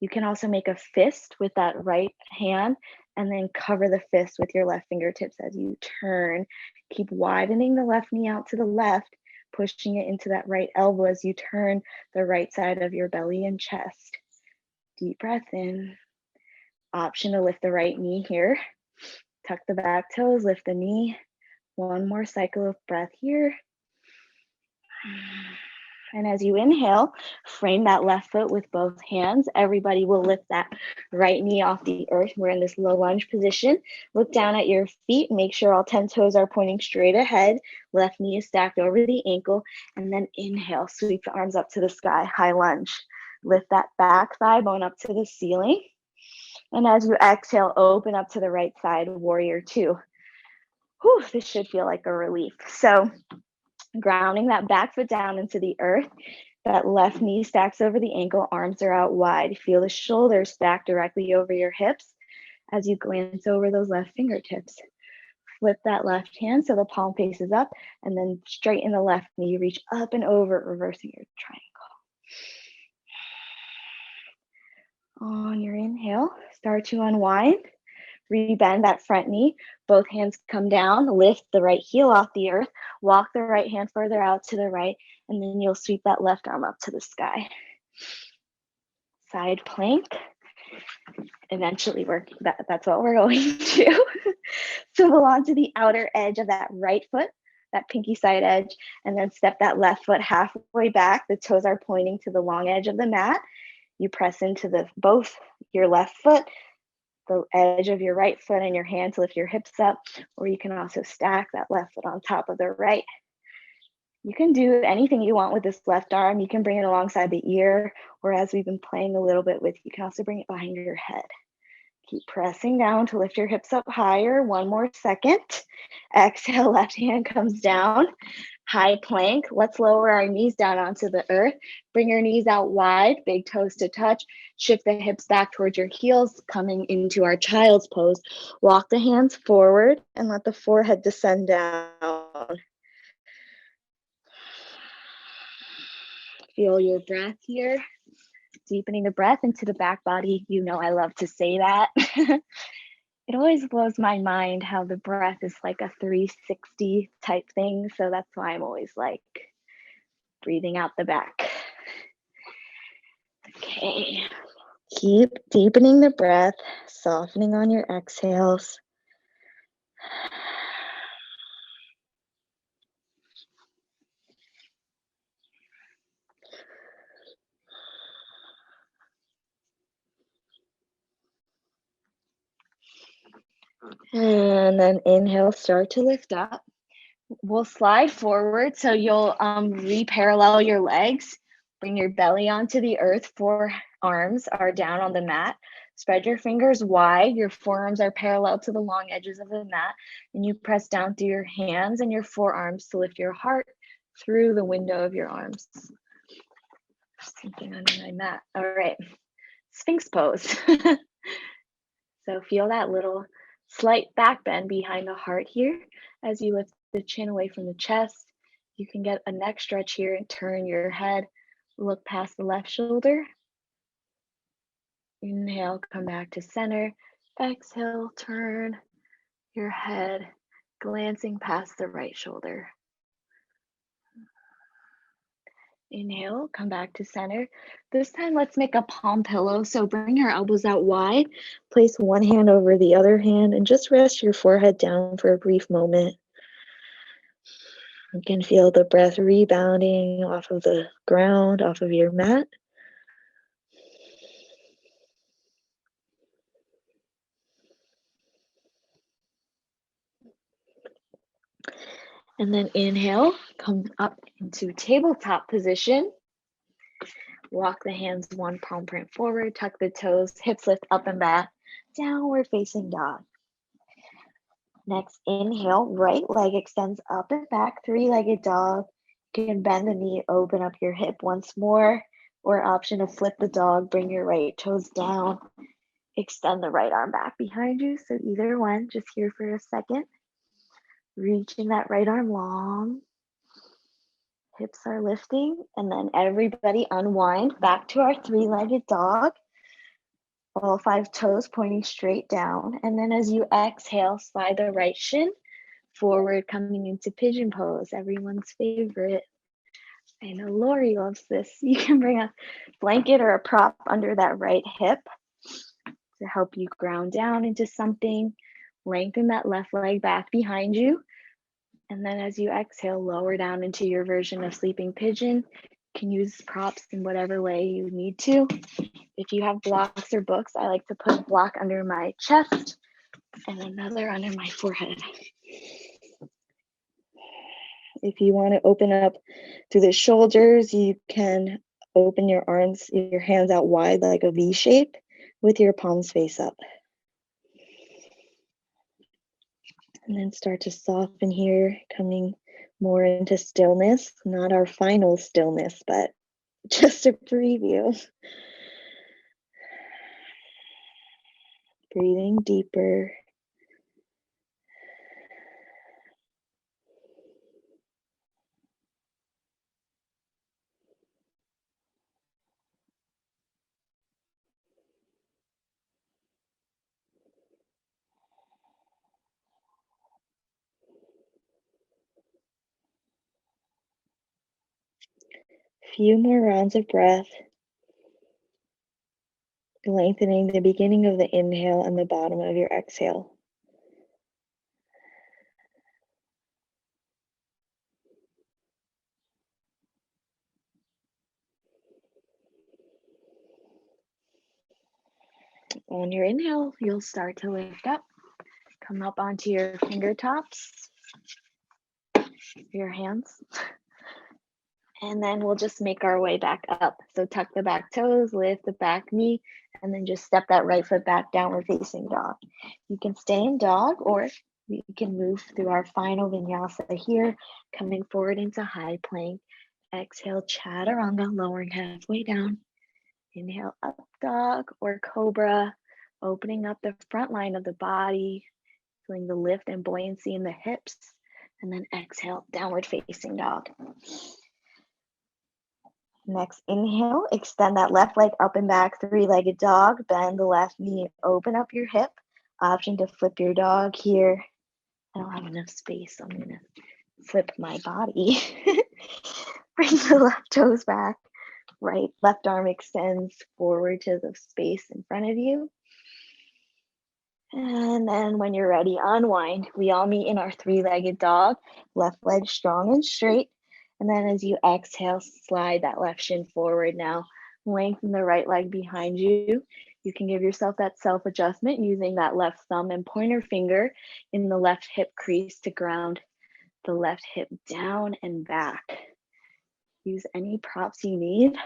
You can also make a fist with that right hand and then cover the fist with your left fingertips as you turn. Keep widening the left knee out to the left, pushing it into that right elbow as you turn the right side of your belly and chest. Deep breath in. Option to lift the right knee here. Tuck the back toes, lift the knee. One more cycle of breath here. And as you inhale, frame that left foot with both hands. Everybody will lift that right knee off the earth. We're in this low lunge position. Look down at your feet. Make sure all 10 toes are pointing straight ahead. Left knee is stacked over the ankle. And then inhale, sweep the arms up to the sky, high lunge. Lift that back thigh bone up to the ceiling. And as you exhale, open up to the right side, warrior two. Whew, this should feel like a relief. So grounding that back foot down into the earth. That left knee stacks over the ankle, arms are out wide. Feel the shoulders stack directly over your hips as you glance over those left fingertips. Flip that left hand so the palm faces up, and then straighten the left knee. Reach up and over, reversing your triangle. On your inhale, start to unwind. Rebend that front knee, both hands come down, lift the right heel off the earth, walk the right hand further out to the right, and then you'll sweep that left arm up to the sky. Side plank. Eventually, that's what we're going to. Swivel onto the outer edge of that right foot, that pinky side edge, and then step that left foot halfway back. The toes are pointing to the long edge of the mat. You press into both your left foot, the edge of your right foot, and your hand to lift your hips up, or you can also stack that left foot on top of the right. You can do anything you want with this left arm. You can bring it alongside the ear, or as we've been playing a little bit with, you can also bring it behind your head. Keep pressing down to lift your hips up higher. One more second. Exhale, left hand comes down. High plank. Let's lower our knees down onto the earth. Bring your knees out wide, big toes to touch. Shift the hips back towards your heels, coming into our child's pose. Walk the hands forward and let the forehead descend down. Feel your breath here. Deepening the breath into the back body. You know I love to say that. It always blows my mind how the breath is like a 360 type thing. So that's why I'm always like breathing out the back. Okay. Keep deepening the breath, softening on your exhales. And then inhale, start to lift up. We'll slide forward, so you'll re-parallel your legs. Bring your belly onto the earth. Forearms are down on the mat. Spread your fingers wide. Your forearms are parallel to the long edges of the mat. And you press down through your hands and your forearms to lift your heart through the window of your arms. Sinking under my mat. All right. Sphinx pose. So feel that little slight back bend behind the heart here as you lift the chin away from the chest. You can get a neck stretch here and turn your head. Look past the left shoulder. Inhale, come back to center. Exhale, turn your head, glancing past the right shoulder. Inhale, come back to center. This time, let's make a palm pillow. So bring your elbows out wide, place one hand over the other hand, and just rest your forehead down for a brief moment. You can feel the breath rebounding off of the ground, off of your mat. And then inhale, come up into tabletop position. Walk the hands one palm print forward, tuck the toes, hips lift up and back, downward facing dog. Next, inhale, right leg extends up and back, three-legged dog. You can bend the knee, open up your hip once more, or option to flip the dog, bring your right toes down, extend the right arm back behind you. So either one, just here for a second. Reaching that right arm long. Hips are lifting, and then everybody unwind back to our three-legged dog. All five toes pointing straight down. And then as you exhale, slide the right shin forward, coming into pigeon pose, everyone's favorite. I know Lori loves this. You can bring a blanket or a prop under that right hip to help you ground down into something. Lengthen that left leg back behind you. And then as you exhale, lower down into your version of sleeping pigeon. You can use props in whatever way you need to. If you have blocks or books, I like to put a block under my chest and another under my forehead. If you want to open up to the shoulders, you can open your arms, your hands out wide like a V shape with your palms face up. And then start to soften here, coming more into stillness, not our final stillness, but just a preview. Breathing deeper. Few more rounds of breath, lengthening the beginning of the inhale and the bottom of your exhale. On your inhale, you'll start to lift up, come up onto your fingertips, your hands. And then we'll just make our way back up. So tuck the back toes, lift the back knee, and then just step that right foot back, downward facing dog. You can stay in dog, or we can move through our final vinyasa here, coming forward into high plank. Exhale, chaturanga, lowering halfway down. Inhale, up dog or cobra, opening up the front line of the body, feeling the lift and buoyancy in the hips. And then exhale, downward facing dog. Next, inhale, extend that left leg up and back, three-legged dog, bend the left knee, open up your hip. Option to flip your dog here. I don't have enough space, so I'm gonna flip my body. Bring the left toes back, right, left arm extends forward to the space in front of you. And then when you're ready, unwind. We all meet in our three-legged dog, left leg strong and straight. And then as you exhale, slide that left shin forward now. Lengthen the right leg behind you. You can give yourself that self-adjustment using that left thumb and pointer finger in the left hip crease to ground the left hip down and back. Use any props you need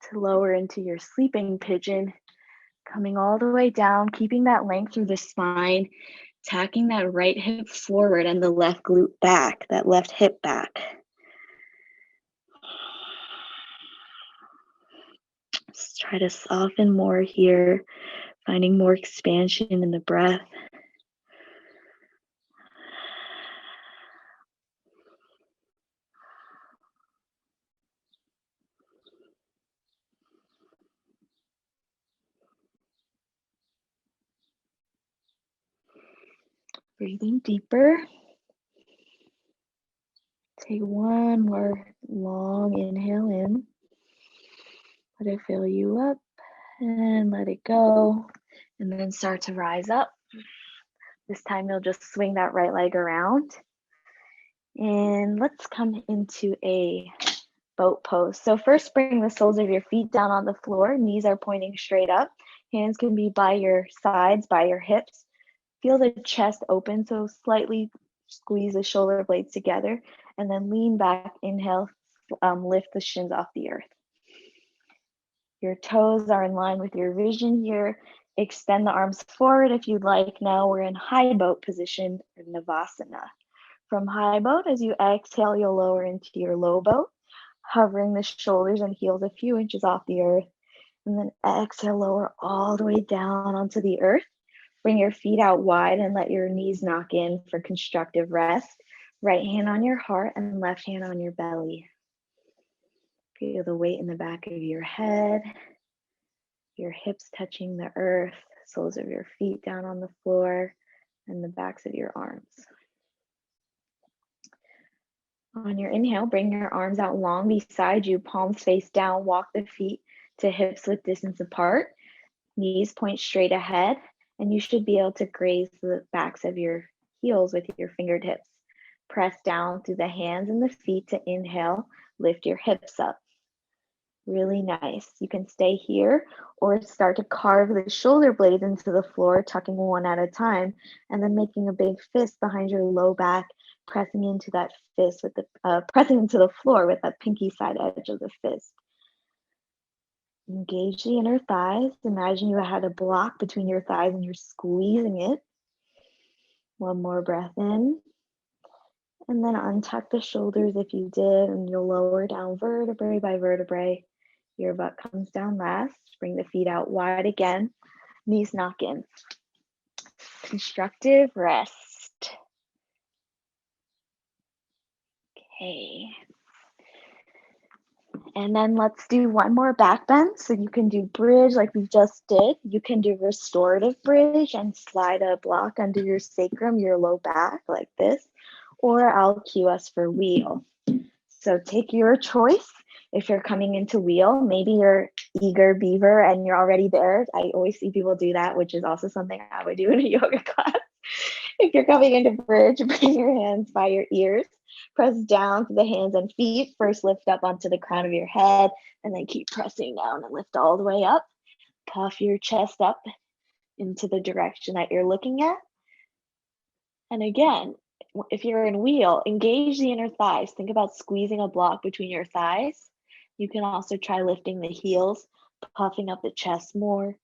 to lower into your sleeping pigeon, coming all the way down, keeping that length through the spine, tacking that right hip forward and the left glute back, that left hip back. Just try to soften more here, finding more expansion in the breath. Breathing deeper. Take one more long inhale in. Let it fill you up and let it go. And then start to rise up. This time you'll just swing that right leg around. And let's come into a boat pose. So first bring the soles of your feet down on the floor. Knees are pointing straight up. Hands can be by your sides, by your hips. Feel the chest open, so slightly squeeze the shoulder blades together. And then lean back, inhale, lift the shins off the earth. Your toes are in line with your vision here. Extend the arms forward if you'd like. Now we're in high boat position, or Navasana. From high boat, as you exhale, you'll lower into your low boat, hovering the shoulders and heels a few inches off the earth. And then exhale, lower all the way down onto the earth. Bring your feet out wide and let your knees knock in for constructive rest. Right hand on your heart and left hand on your belly. Feel the weight in the back of your head, your hips touching the earth, soles of your feet down on the floor, and the backs of your arms. On your inhale, bring your arms out long beside you, palms face down, walk the feet to hips width distance apart, knees point straight ahead, and you should be able to graze the backs of your heels with your fingertips. Press down through the hands and the feet to inhale, lift your hips up. Really nice. You can stay here or start to carve the shoulder blades into the floor, tucking one at a time, and then making a big fist behind your low back, pressing into that fist with the pressing into the floor with that pinky side edge of the fist. Engage the inner thighs. Imagine you had a block between your thighs and you're squeezing it. One more breath in. And then untuck the shoulders if you did, and you'll lower down vertebrae by vertebrae. Your butt comes down last. Bring the feet out wide again. Knees knock in. Constructive rest. Okay. And then let's do one more back bend. So you can do bridge like we just did. You can do restorative bridge and slide a block under your sacrum, your low back like this, or I'll cue us for wheel. So take your choice. If you're coming into wheel, maybe you're eager beaver and you're already there. I always see people do that, which is also something I would do in a yoga class. If you're coming into bridge, bring your hands by your ears. Press down to the hands and feet. First, lift up onto the crown of your head, and then keep pressing down and lift all the way up. Puff your chest up into the direction that you're looking at. And again, if you're in wheel, engage the inner thighs. Think about squeezing a block between your thighs. You can also try lifting the heels, puffing up the chest more.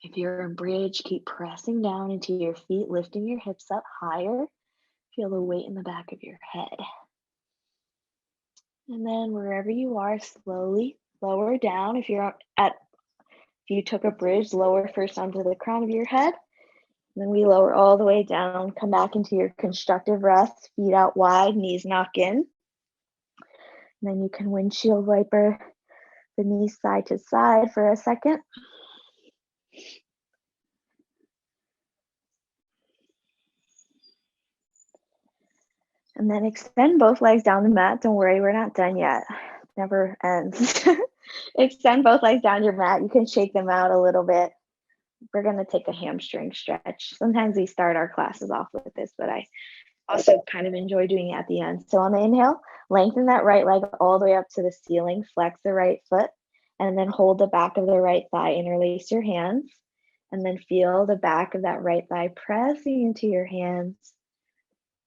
If you're in bridge, keep pressing down into your feet, lifting your hips up higher. Feel the weight in the back of your head. And then wherever you are, slowly lower down. If you took a bridge, lower first onto the crown of your head. Then we lower all the way down, come back into your constructive rest, feet out wide, knees knock in. And then you can windshield wiper the knees side to side for a second. And then extend both legs down the mat. Don't worry, we're not done yet. Never ends. Extend both legs down your mat. You can shake them out a little bit. We're going to take a hamstring stretch. Sometimes we start our classes off with this, but I also kind of enjoy doing it at the end. So on the inhale, lengthen that right leg all the way up to the ceiling, flex the right foot, and then hold the back of the right thigh, interlace your hands, and then feel the back of that right thigh pressing into your hands.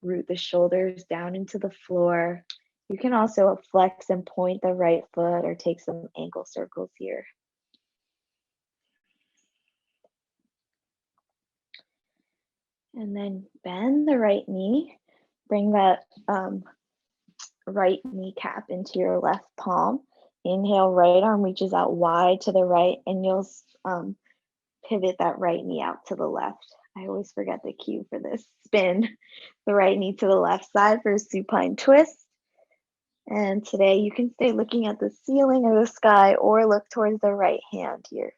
Root the shoulders down into the floor. You can also flex and point the right foot or take some ankle circles here. And then bend the right knee. Bring that right kneecap into your left palm. Inhale, right arm reaches out wide to the right, and you'll pivot that right knee out to the left. I always forget the cue for this. Spin the right knee to the left side for a supine twist. And today you can stay looking at the ceiling or the sky or look towards the right hand here.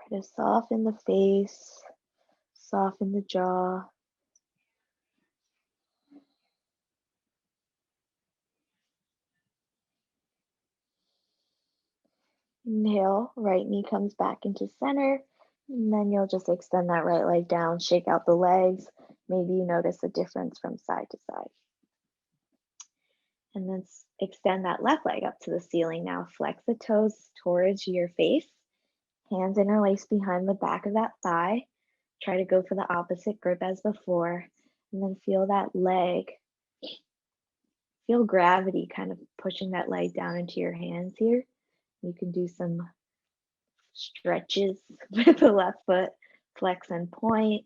Try to soften the face, Soften the jaw. Inhale, right knee comes back into center, and then you'll just extend that right leg down, shake out the legs. Maybe you notice a difference from side to side. And then extend that left leg up to the ceiling now. Flex the toes towards your face. Hands interlace behind the back of that thigh. Try to go for the opposite grip as before. And then feel that leg. Feel gravity kind of pushing that leg down into your hands here. You can do some stretches with the left foot. Flex and point.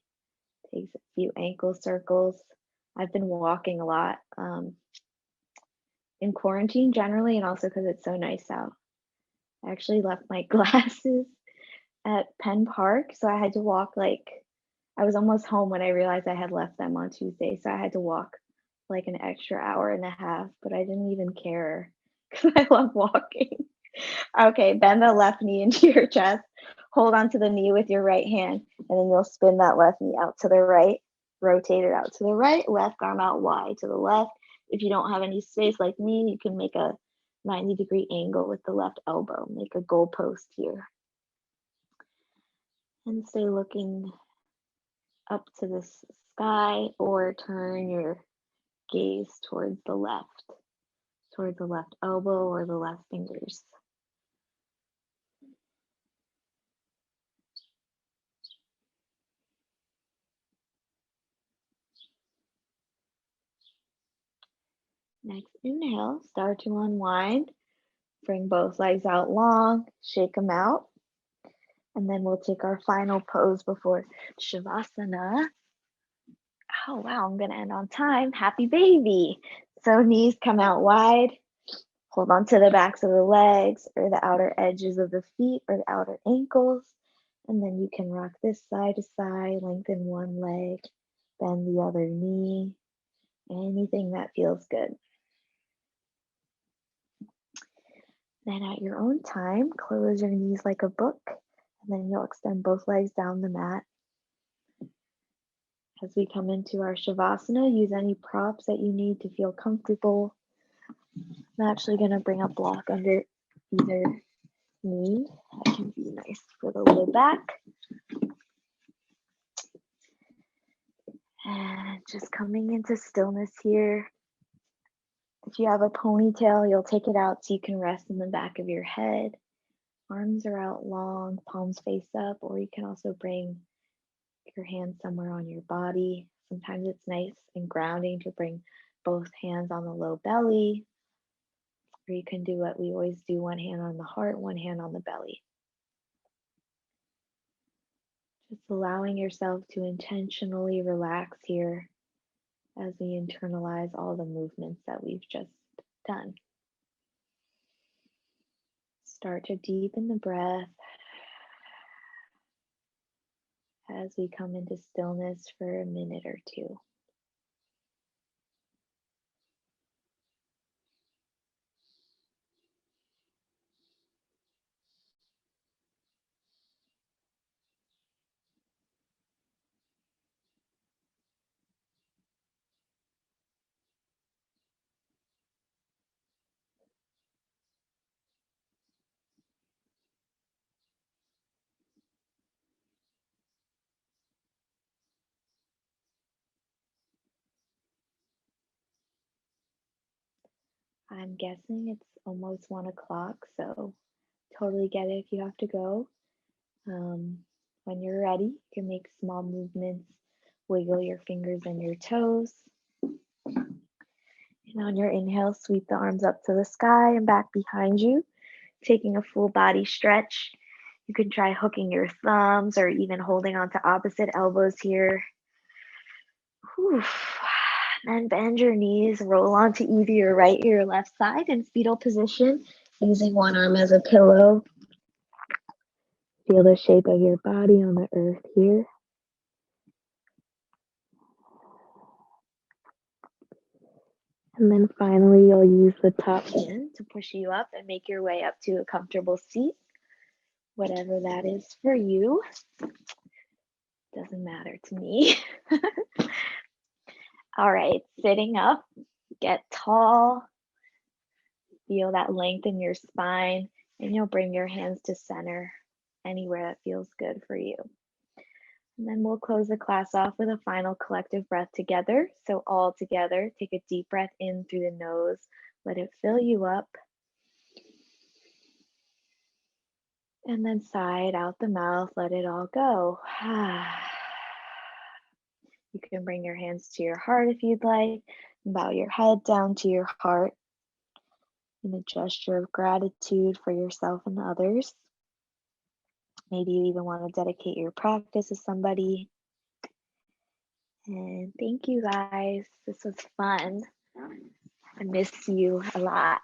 Takes a few ankle circles. I've been walking a lot in quarantine generally, and also because it's so nice out. I actually left my glasses at Penn Park, so I had to walk I was almost home when I realized I had left them on Tuesday, so I had to walk like an extra hour and a half, but I didn't even care because I love walking. Okay, bend the left knee into your chest. Hold onto the knee with your right hand, and then you'll spin that left knee out to the right, rotate it out to the right, left arm out wide to the left. If you don't have any space like me, you can make a 90-degree angle with the left elbow, make a goalpost here. And stay looking up to the sky or turn your gaze towards the left elbow or the left fingers. Next inhale, start to unwind. Bring both legs out long, shake them out. And then we'll take our final pose before Shavasana. Oh, wow, I'm gonna end on time. Happy baby. So knees come out wide. Hold on to the backs of the legs or the outer edges of the feet or the outer ankles. And then you can rock this side to side, lengthen one leg, bend the other knee, anything that feels good. Then at your own time, close your knees like a book, and then you'll extend both legs down the mat. As we come into our Shavasana, use any props that you need to feel comfortable. I'm actually going to bring a block under either knee. That can be nice for the low back. And just coming into stillness here. If you have a ponytail, you'll take it out so you can rest in the back of your head. Arms are out long, palms face up, or you can also bring your hands somewhere on your body. Sometimes it's nice and grounding to bring both hands on the low belly, or you can do what we always do, one hand on the heart, one hand on the belly. Just allowing yourself to intentionally relax here as we internalize all the movements that we've just done. Start to deepen the breath as we come into stillness for a minute or two. I'm guessing it's almost 1 o'clock, so totally get it if you have to go. When you're ready, you can make small movements, wiggle your fingers and your toes. And on your inhale, sweep the arms up to the sky and back behind you, taking a full body stretch. You can try hooking your thumbs or even holding onto opposite elbows here. Whew. Then bend your knees, roll onto either your right or your left side in fetal position, using one arm as a pillow. Feel the shape of your body on the earth here. And then finally, you'll use the top hand to push you up and make your way up to a comfortable seat, whatever that is for you. Doesn't matter to me. All right, sitting up, get tall, feel that length in your spine, and you'll bring your hands to center anywhere that feels good for you. And then we'll close the class off with a final collective breath together. So all together, take a deep breath in through the nose, let it fill you up. And then sigh it out the mouth, let it all go. You can bring your hands to your heart if you'd like, and bow your head down to your heart in a gesture of gratitude for yourself and others. Maybe you even want to dedicate your practice to somebody. And thank you guys. This was fun. I miss you a lot.